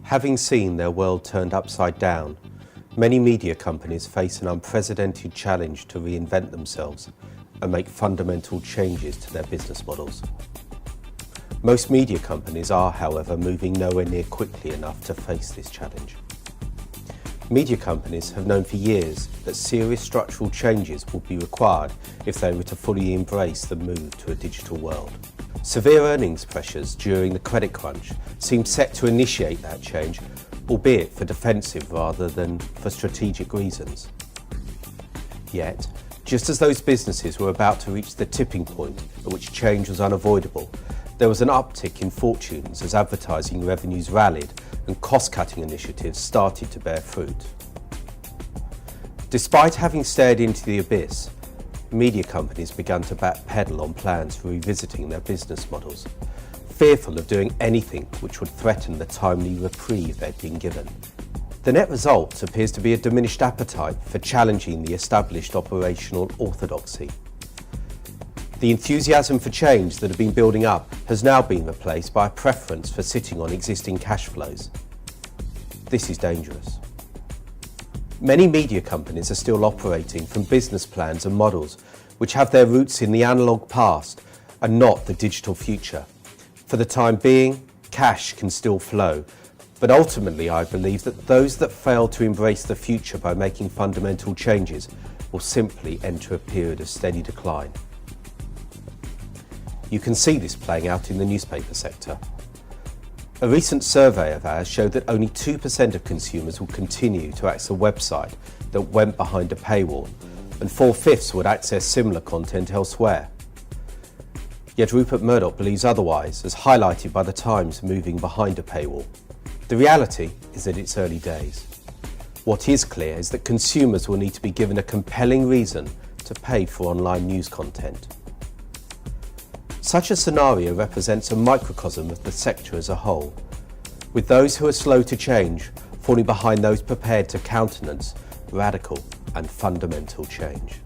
Having seen their world turned upside down, many media companies face an unprecedented challenge to reinvent themselves and make fundamental changes to their business models. Most media companies are, however, moving nowhere near quickly enough to face this challenge. Media companies have known for years that serious structural changes would be required if they were to fully embrace the move to a digital world. Severe earnings pressures during the credit crunch seemed set to initiate that change, albeit for defensive rather than for strategic reasons. Yet, just as those businesses were about to reach the tipping point at which change was unavoidable, there was an uptick in fortunes as advertising revenues rallied and cost-cutting initiatives started to bear fruit. Despite having stared into the abyss, media companies began to backpedal on plans for revisiting their business models, fearful of doing anything which would threaten the timely reprieve they'd been given. The net result appears to be a diminished appetite for challenging the established operational orthodoxy. The enthusiasm for change that had been building up has now been replaced by a preference for sitting on existing cash flows. This is dangerous. Many media companies are still operating from business plans and models which have their roots in the analogue past and not the digital future. For the time being, cash can still flow, but ultimately I believe that those that fail to embrace the future by making fundamental changes will simply enter a period of steady decline. You can see this playing out in the newspaper sector. A recent survey of ours showed that only 2% of consumers will continue to access a website that went behind a paywall, and 4/5 would access similar content elsewhere. Yet Rupert Murdoch believes otherwise, as highlighted by the Times moving behind a paywall. The reality is that it's early days. What is clear is that consumers will need to be given a compelling reason to pay for online news content. Such a scenario represents a microcosm of the sector as a whole, with those who are slow to change falling behind those prepared to countenance radical and fundamental change.